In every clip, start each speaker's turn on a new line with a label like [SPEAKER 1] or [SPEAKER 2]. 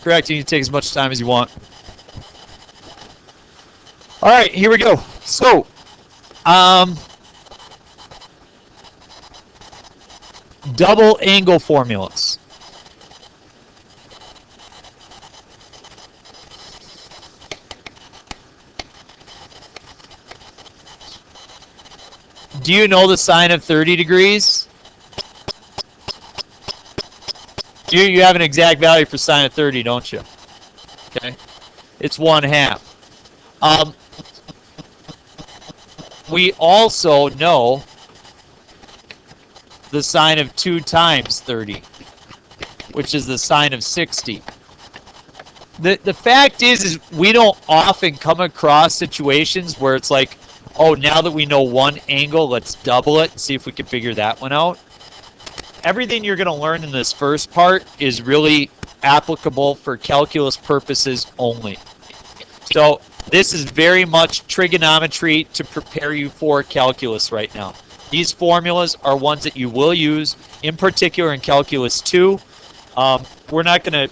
[SPEAKER 1] Correct. You can take as much time as you want. All right, here we go. So, double angle formulas. Do you know the sine of 30 degrees? You have an exact value for sine of 30, don't you? Okay. It's 1/2. We also know the sine of 2 times 30, which is the sine of 60. The fact is we don't often come across situations where it's like, oh, now that we know one angle, let's double it and see if we can figure that one out. Everything you're going to learn in this first part is really applicable for calculus purposes only. So this is very much trigonometry to prepare you for calculus right now. These formulas are ones that you will use, in particular in Calculus 2. We're not going to...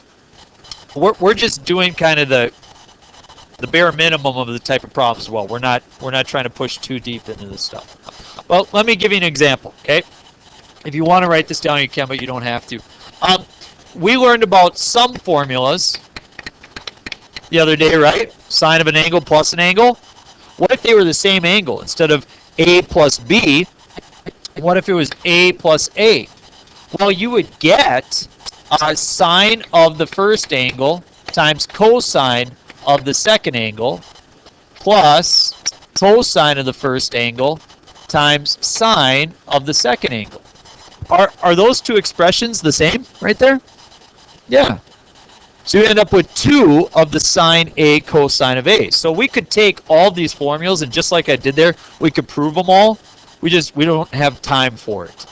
[SPEAKER 1] We're just doing kind of the bare minimum of the type of problems as well. We're not trying to push too deep into this stuff. Well, let me give you an example, okay? If you want to write this down, you can, but you don't have to. We learned about some formulas the other day, right? Sine of an angle plus an angle. What if they were the same angle? Instead of A plus B, what if it was A plus A? Well, you would get sine of the first angle times cosine of the second angle plus cosine of the first angle times sine of the second angle. Are those two expressions the same right there? Yeah. So you end up with 2 of the sine A cosine of A. So we could take all these formulas and just like I did there, we could prove them all. We don't have time for it.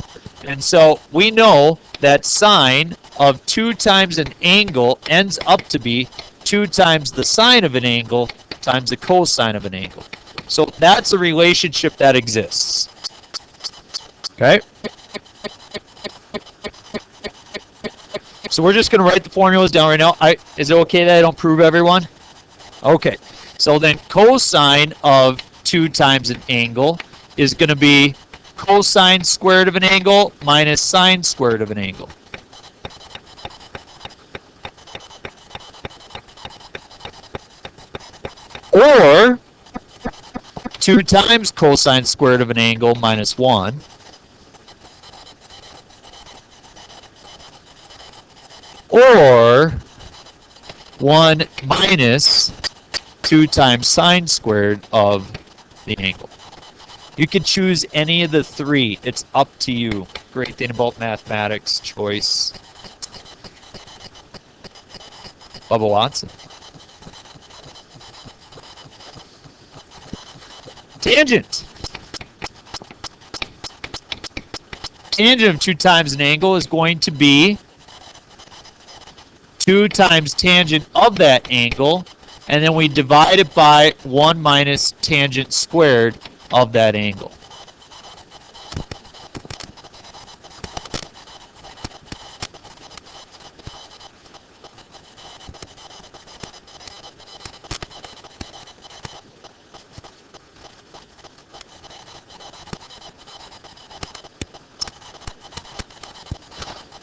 [SPEAKER 1] And so we know that sine of 2 times an angle ends up to be 2 times the sine of an angle times the cosine of an angle. So that's a relationship that exists. Okay? So we're just going to write the formulas down right now. Is it okay that I don't prove everyone? Okay. So then cosine of 2 times an angle is going to be cosine squared of an angle minus sine squared of an angle. Or 2 times cosine squared of an angle minus 1. Or 1 minus 2 times sine squared of the angle. You can choose any of the 3. It's up to you. Great thing about mathematics, choice. Bubba Watson. Tangent. Tangent of 2 times an angle is going to be 2 times tangent of that angle, and then we divide it by 1 minus tangent squared of that angle.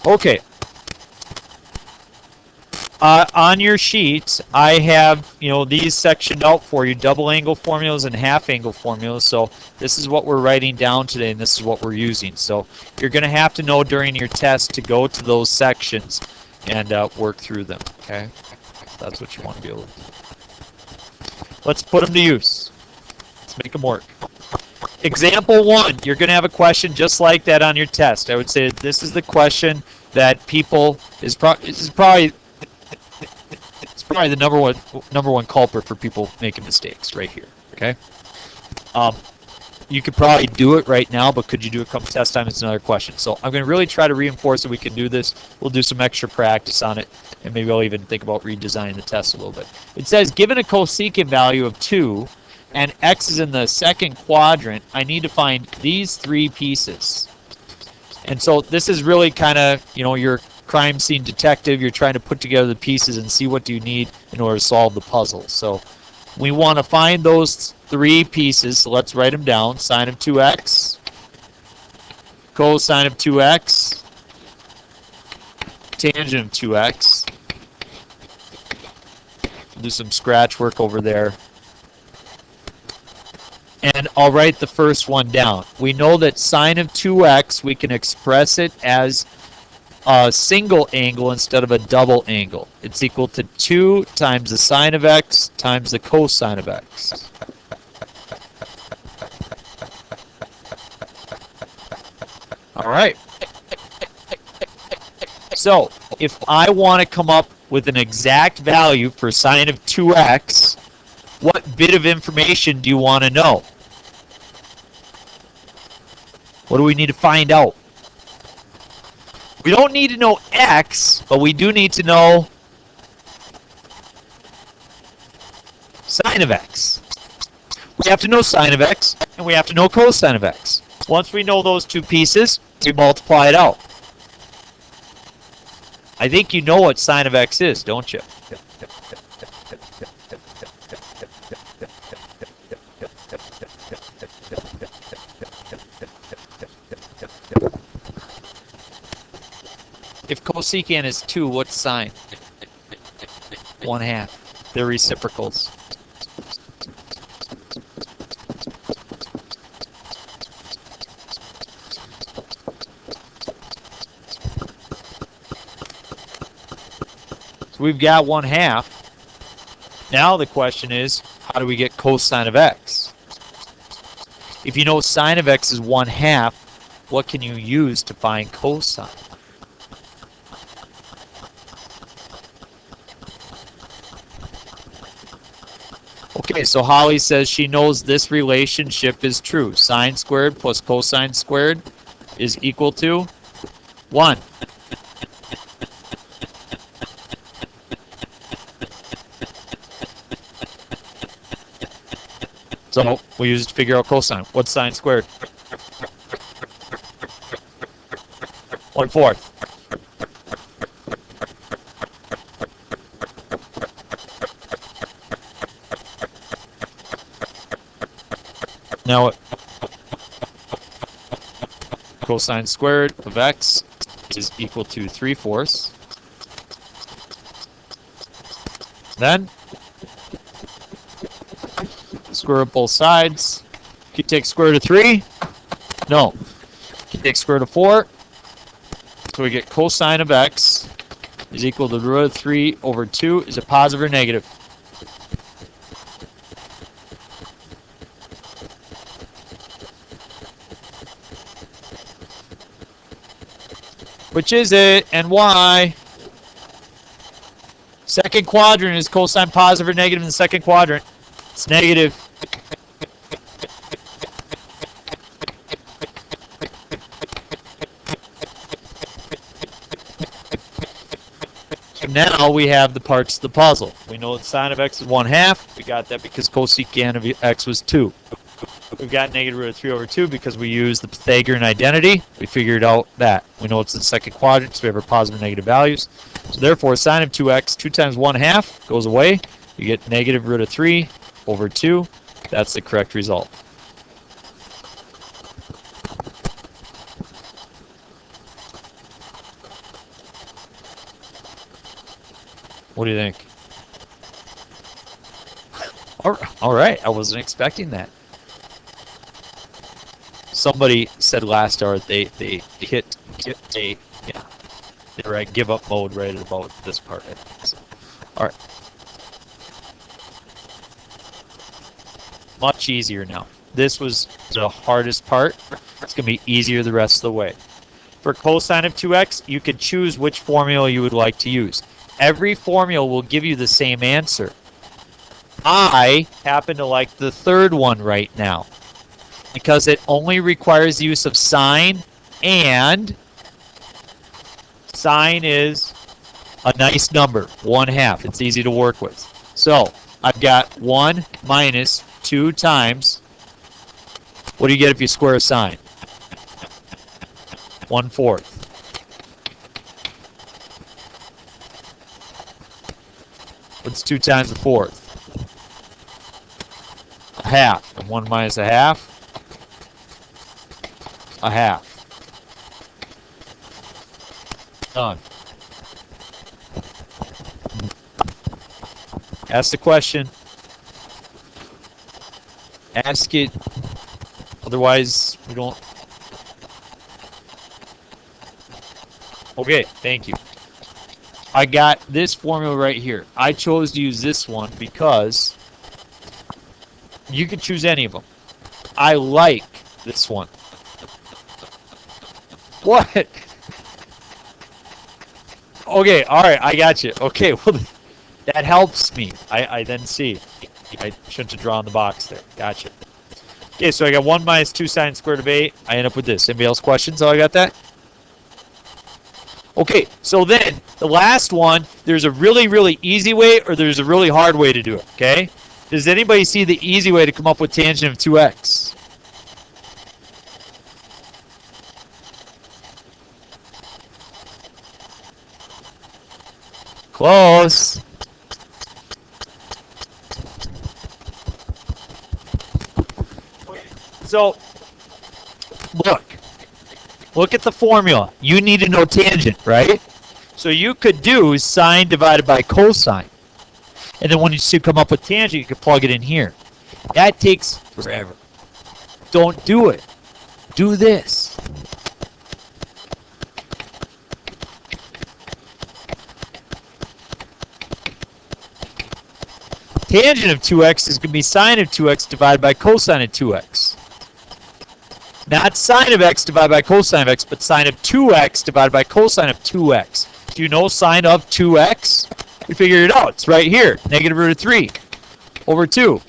[SPEAKER 1] Okay. On your sheet, I have, these sectioned out for you, double angle formulas and half angle formulas. So this is what we're writing down today, and this is what we're using. So you're going to have to know during your test to go to those sections and work through them, okay? That's what you want to be able to do. Let's put them to use. Let's make them work. Example 1, you're going to have a question just like that on your test. I would say this is the question that people, is probably the number one culprit for people making mistakes right here, okay? You could probably do it right now, but could you do it come test time? It's another question. So I'm going to really try to reinforce that we can do this. We'll do some extra practice on it, and maybe I'll even think about redesigning the test a little bit. It says, given a cosecant value of 2, and x is in the second quadrant, I need to find these 3 pieces. And so this is really kind of, your crime scene detective. You're trying to put together the pieces and see what do you need in order to solve the puzzle. So we want to find those three pieces. So let's write them down. Sine of 2x, cosine of 2x, tangent of 2x. Do some scratch work over there. And I'll write the first one down. We know that sine of 2x, we can express it as a single angle instead of a double angle. It's equal to 2 times the sine of x times the cosine of x. All right. So if I want to come up with an exact value for sine of 2x, what bit of information do you want to know? What do we need to find out? We don't need to know x, but we do need to know sine of x. We have to know sine of x, and we have to know cosine of x. Once we know those two pieces, we multiply it out. I think you know what sine of x is, don't you? If cosecant is 2, what's sine? 1/2. They're reciprocals. So we've got 1/2. Now the question is, how do we get cosine of x? If you know sine of x is 1/2, what can you use to find cosine? Okay, so Holly says she knows this relationship is true. Sine squared plus cosine squared is equal to 1. So we use it to figure out cosine. What's sine squared? 1/4. Now, cosine squared of x is equal to 3/4. Then, square root both sides. Can you take square root of 3? No. Can you take square root of 4? So we get cosine of x is equal to the root of 3 over 2. Is it positive or negative? Which is it, and why? Second quadrant, is cosine positive or negative in the second quadrant? It's negative. So now we have the parts of the puzzle. We know that sine of x is 1/2. We got that because cosecant of x was 2. We've got negative root of 3 over 2 because we used the Pythagorean identity. We figured out that. We know it's the second quadrant, so we have our positive and negative values. So therefore, sine of 2x, 2 times 1/2 goes away. You get negative root of 3 over 2. That's the correct result. What do you think? All right, I wasn't expecting that. Somebody said last hour they they're at give up mode right about this part. I think. So, all right, much easier now. This was the hardest part. It's gonna be easier the rest of the way. For cosine of 2x, you could choose which formula you would like to use. Every formula will give you the same answer. I happen to like the third one right now, because it only requires the use of sine, and sine is a nice number, 1/2. It's easy to work with. So I've got 1 minus 2 times, what do you get if you square a sine? 1/4. What's 2 times the fourth? A half. And 1 minus a half? A half. Done. Ask the question. Ask it. Otherwise, we don't. Okay, thank you. I got this formula right here. I chose to use this one because you could choose any of them. I like this one. What? Okay, all right, I got you. Okay, well, that helps me. I then see. I shouldn't have drawn the box there. Gotcha. Okay, so I got 1 minus 2 sine squared of 8. I end up with this. Anybody else questions how I got that? Okay, so then the last one, there's a really, really easy way or there's a really hard way to do it, okay? Does anybody see the easy way to come up with tangent of 2x? Close. So, look at the formula. You need to know tangent, right? So you could do sine divided by cosine. And then when you come up with tangent, you can plug it in here. That takes forever. Don't do it. Do this. Tangent of 2x is going to be sine of 2x divided by cosine of 2x. Not sine of x divided by cosine of x, but sine of 2x divided by cosine of 2x. Do you know sine of 2x? We figured it out. It's right here. Negative root of 3 over 2.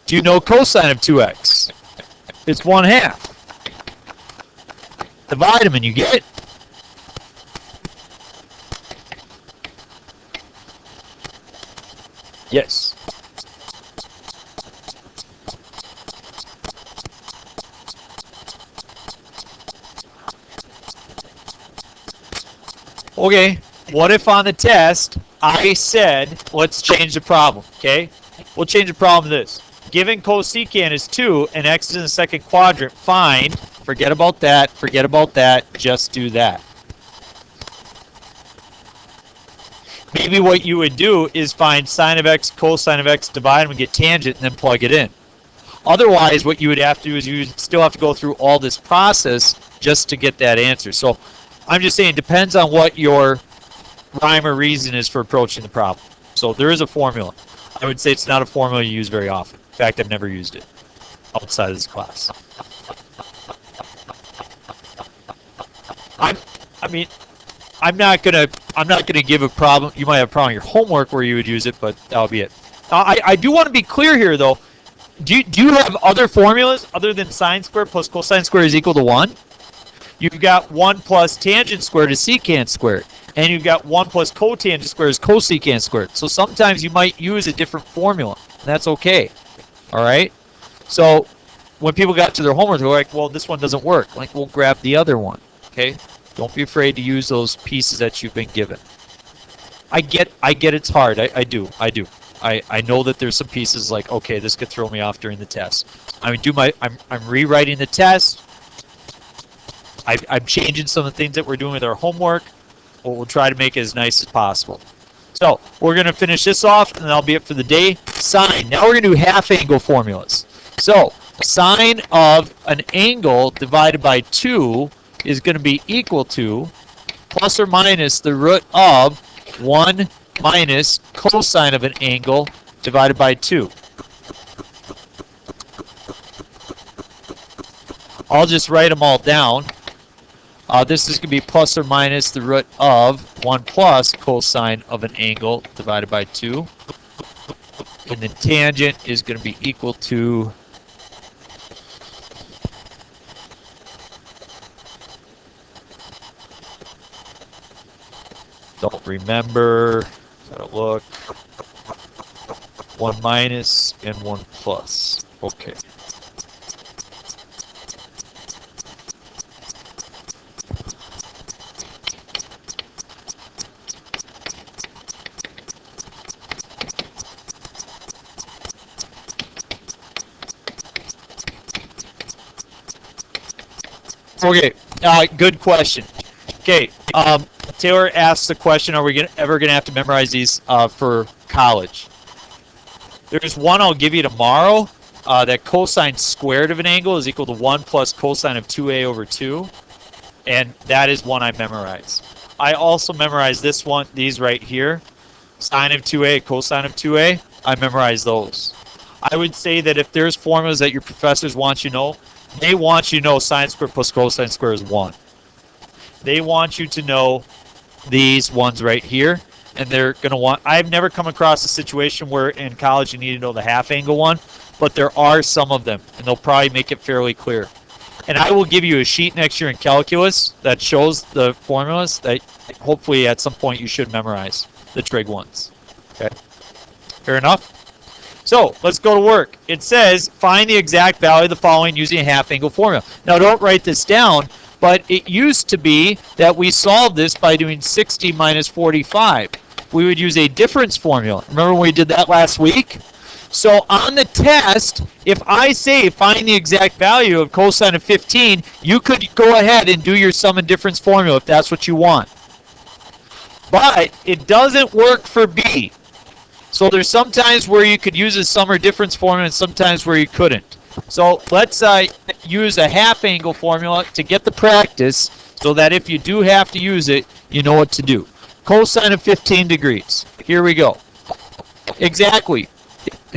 [SPEAKER 1] Do you know cosine of 2x? It's 1/2. Divide them and you get it. Yes. Okay, what if on the test I said, let's change the problem, okay? We'll change the problem to this. Given cosecant is 2 and x is in the second quadrant, find, forget about that, just do that. Maybe what you would do is find sine of x, cosine of x, divide them and get tangent and then plug it in. Otherwise, what you would have to do is you would still have to go through all this process just to get that answer. So I'm just saying it depends on what your rhyme or reason is for approaching the problem. So there is a formula. I would say it's not a formula you use very often. In fact, I've never used it outside of this class. I'm not gonna give a problem. You might have a problem in your homework where you would use it, but that'll be it. I do want to be clear here, though. Do you have other formulas other than sine squared plus cosine squared is equal to 1? You've got 1 plus tangent squared is secant squared. And you've got 1 plus cotangent squared is cosecant squared. So sometimes you might use a different formula. And that's okay. All right? So when people got to their homework, they're like, well, this one doesn't work. Like, we'll grab the other one. Okay? Don't be afraid to use those pieces that you've been given. I get it's hard. I do. I know that there's some pieces like, okay, this could throw me off during the test. I'm rewriting the test. I'm changing some of the things that we're doing with our homework. But we'll try to make it as nice as possible. So we're going to finish this off, and that'll be it for the day. Sine. Now we're going to do half angle formulas. So sine of an angle divided by 2 is going to be equal to plus or minus the root of 1 minus cosine of an angle divided by 2. I'll just write them all down. This is going to be plus or minus the root of 1 plus cosine of an angle divided by 2. And the tangent is going to be equal to don't remember. Gotta look. 1 minus and 1 plus. Okay. Okay, good question. Okay, Taylor asked the question, are we ever going to have to memorize these for college? There's one I'll give you tomorrow, that cosine squared of an angle is equal to 1 plus cosine of 2a over 2. And that is one I memorize. I also memorize this one, these right here. Sine of 2a, cosine of 2a. I memorize those. I would say that if there's formulas that your professors want you to know, they want you to know sine squared plus cosine squared is 1. They want you to know these ones right here. And they're going to want... I've never come across a situation where in college you need to know the half angle one. But there are some of them. And they'll probably make it fairly clear. And I will give you a sheet next year in calculus that shows the formulas that hopefully at some point you should memorize, the trig ones. Okay, fair enough? So let's go to work. It says find the exact value of the following using a half angle formula. Now don't write this down, but it used to be that we solved this by doing 60 minus 45. We would use a difference formula. Remember when we did that last week? So on the test, if I say find the exact value of cosine of 15, you could go ahead and do your sum and difference formula if that's what you want. But it doesn't work for B. So there's sometimes where you could use a sum or difference formula and sometimes where you couldn't. So let's use a half angle formula to get the practice so that if you do have to use it, you know what to do. Cosine of 15 degrees. Here we go. Exactly.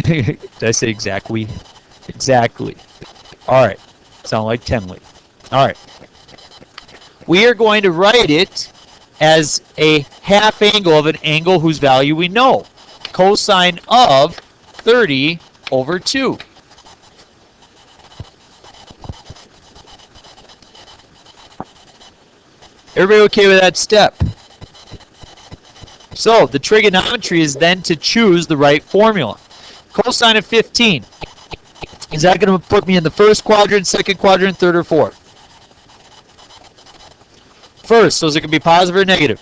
[SPEAKER 1] Did I say exactly? Exactly. All right. Sound like Tenley. All right. We are going to write it as a half angle of an angle whose value we know. Cosine of 30 over 2. Everybody okay with that step? So the trigonometry is then to choose the right formula. Cosine of 15. Is that going to put me in the first quadrant, second quadrant, third, or fourth? First, so is it going to be positive or negative?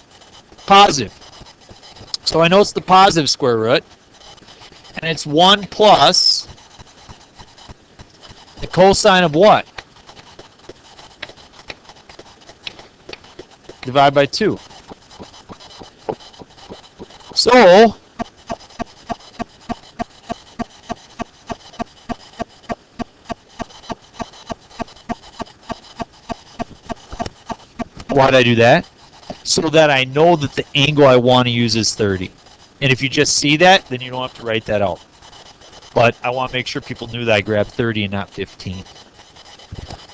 [SPEAKER 1] Positive. So I know it's the positive square root. And it's 1 plus the cosine of what? Divide by 2. So why did I do that? So that I know that the angle I want to use is 30. And if you just see that, then you don't have to write that out. But I want to make sure people knew that I grabbed 30 and not 15.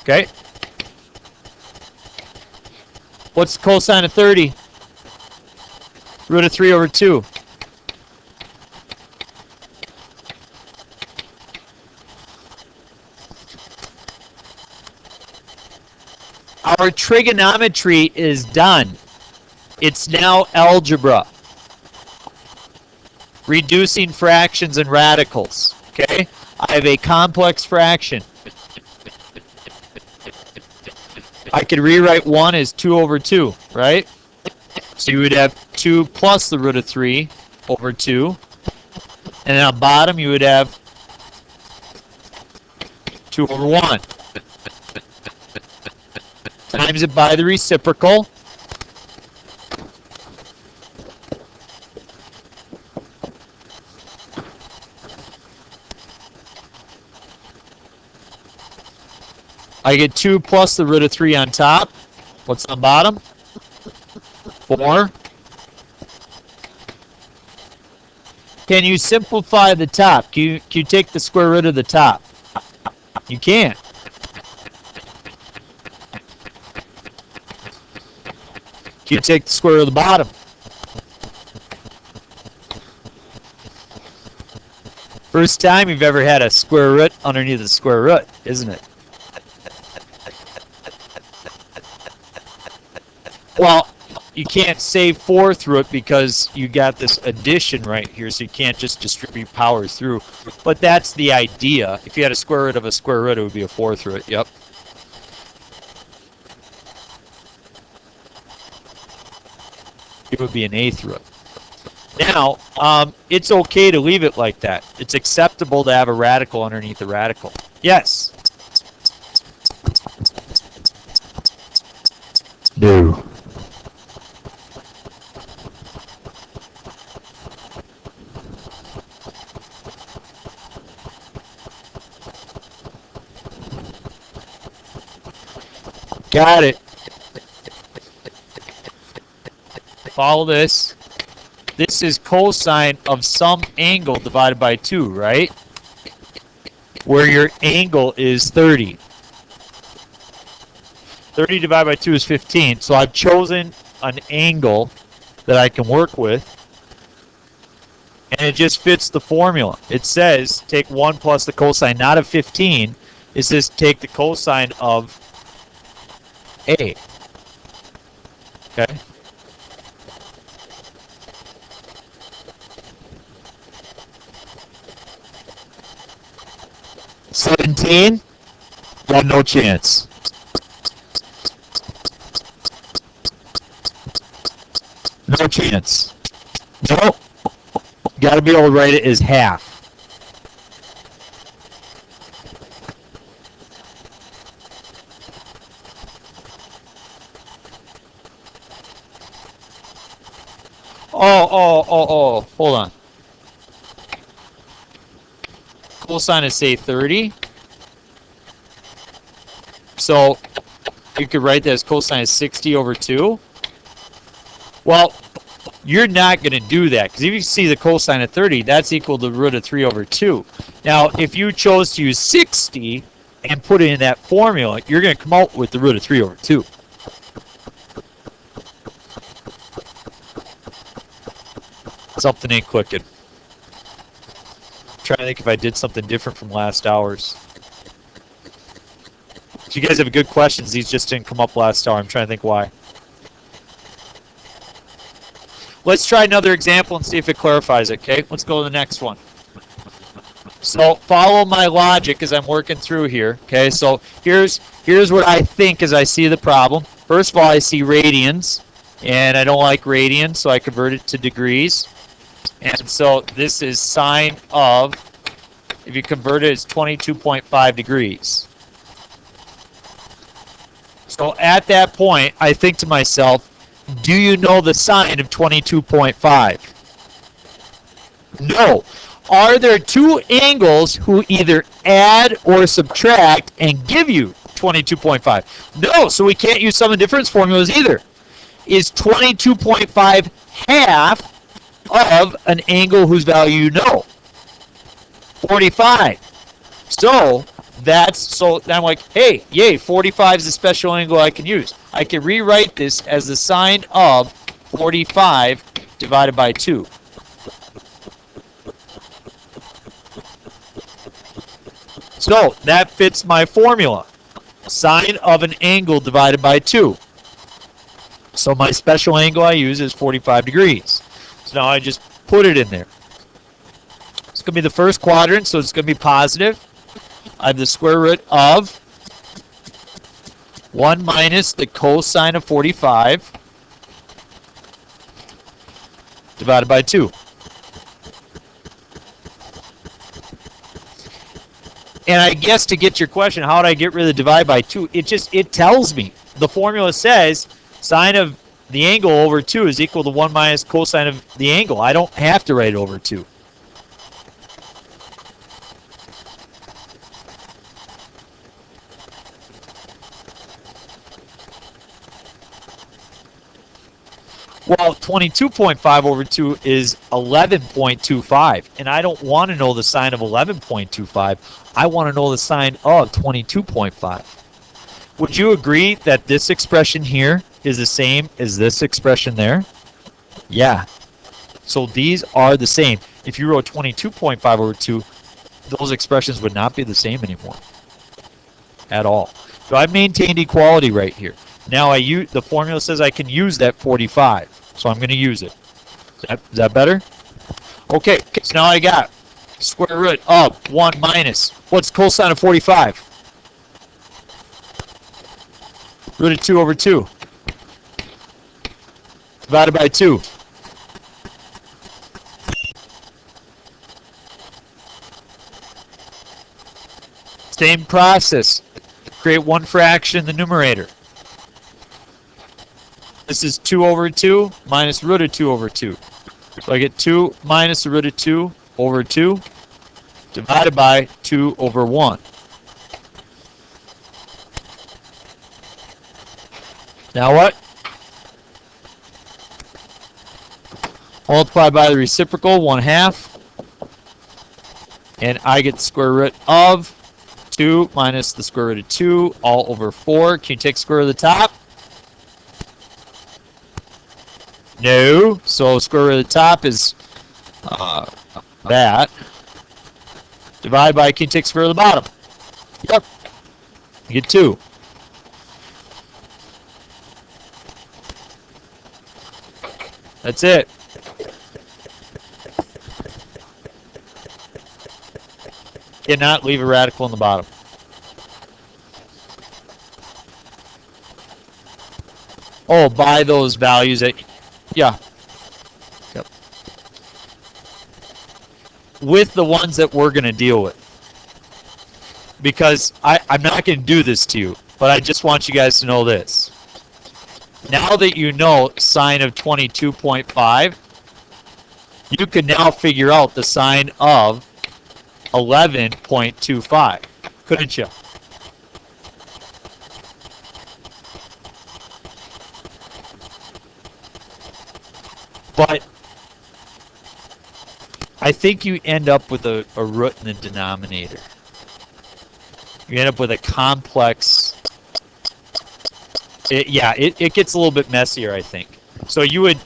[SPEAKER 1] Okay? What's the cosine of 30? Root of 3 over 2. Our trigonometry is done. It's now algebra. Reducing fractions and radicals. Okay? I have a complex fraction. I could rewrite 1 as 2 over 2, right? So you would have 2 plus the root of 3 over 2. And then on bottom you would have 2 over 1. Times it by the reciprocal. I get 2 plus the root of 3 on top. What's on bottom? 4. Can you simplify the top? Can you take the square root of the top? You can't. Can you take the square root of the bottom? First time you've ever had a square root underneath a square root, isn't it? Well, you can't say 4 through it because you got this addition right here, so you can't just distribute powers through. But that's the idea. If you had a square root of a square root, it would be a 4 through it. Yep. It would be an a through it. Now, it's okay to leave it like that. It's acceptable to have a radical underneath a radical. Yes? No. Got it. Follow this. This is cosine of some angle divided by 2, right? Where your angle is 30. 30 divided by 2 is 15. So I've chosen an angle that I can work with. And it just fits the formula. It says take 1 plus the cosine, not of 15. It says take the cosine of A. Okay? $17? Got no chance. No chance. Nope. Got to be able to write it as half. Oh. Hold on. Cosine is, say, 30. So you could write that as cosine is 60 over 2. Well, you're not going to do that, because if you see the cosine of 30, that's equal to the root of 3 over 2. Now, if you chose to use 60 and put it in that formula, you're going to come out with the root of 3 over 2. Something ain't clicking. I'm trying to think if I did something different from last hours. If you guys have good questions, these just didn't come up last hour. I'm trying to think why. Let's try another example and see if it clarifies it, okay? Let's go to the next one. So follow my logic as I'm working through here, okay? So here's what I think as I see the problem. First of all, I see radians, and I don't like radians, so I convert it to degrees. And so this is sine of, if you convert it, it's 22.5 degrees. So at that point, I think to myself, do you know the sine of 22.5? No. Are there two angles who either add or subtract and give you 22.5? No, so we can't use sum and difference formulas either. Is 22.5 half of an angle whose value you know? 45. So then I'm like, hey, yay, 45 is a special angle I can use. I can rewrite this as the sine of 45 divided by 2. So that fits my formula. Sine of an angle divided by 2. So my special angle I use is 45 degrees. So now I just put it in there. It's going to be the first quadrant, so it's going to be positive. I have the square root of 1 minus the cosine of 45 divided by 2. And I guess to get your question, how would I get rid of the divide by 2? It tells me. The formula says sine of the angle over 2 is equal to 1 minus cosine of the angle. I don't have to write it over 2. Well, 22.5 over 2 is 11.25, and I don't want to know the sine of 11.25. I want to know the sine of 22.5. Would you agree that this expression here is the same as this expression there? Yeah. So these are the same. If you wrote 22.5 over 2, those expressions would not be the same anymore at all. So I've maintained equality right here. Now the formula says I can use that 45, so I'm going to use it. Is that better? Okay, so now I got square root of 1 minus. What's cosine of 45? Root of 2 over 2. Divided by 2. Same process. Create one fraction in the numerator. This is 2 over 2 minus root of 2 over 2. So I get 2 minus the root of 2 over 2 divided by 2 over 1. Now what? Multiply by the reciprocal, 1/2. And I get the square root of 2 minus the square root of 2 all over 4. Can you take square root of the top? No. So square root of the top is that. Divide by, can you take square root of the bottom? Yep. You get 2. That's it. Cannot leave a radical in the bottom. Oh, by those values that, yeah. Yep. With the ones that we're going to deal with. Because I'm not going to do this to you, but I just want you guys to know this. Now that you know sine of 22.5, you can now figure out the sine of 11.25, couldn't you? But I think you end up with a root in the denominator. You end up with a complex. It gets a little bit messier, I think. So you would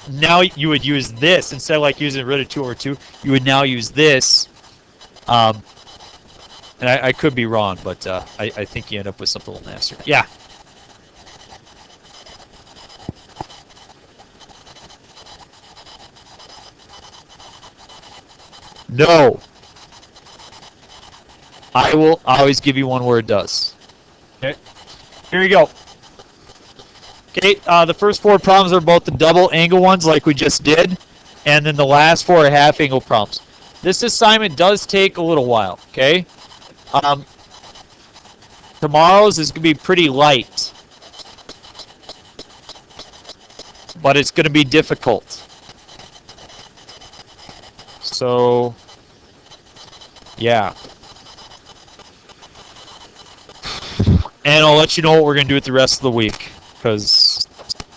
[SPEAKER 1] use this instead of like using root of 2 over 2. You would now use this. And I could be wrong, but I think you end up with something a little nastier. Yeah. No. I will always give you one where it does. Okay. Here you go. Okay. The first 4 problems are both the double angle ones, like we just did, and then the last 4 are half angle problems. This assignment does take a little while, okay? Tomorrow's is going to be pretty light, but it's going to be difficult. So, yeah. And I'll let you know what we're going to do with the rest of the week, because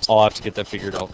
[SPEAKER 1] I'll have to get that figured out.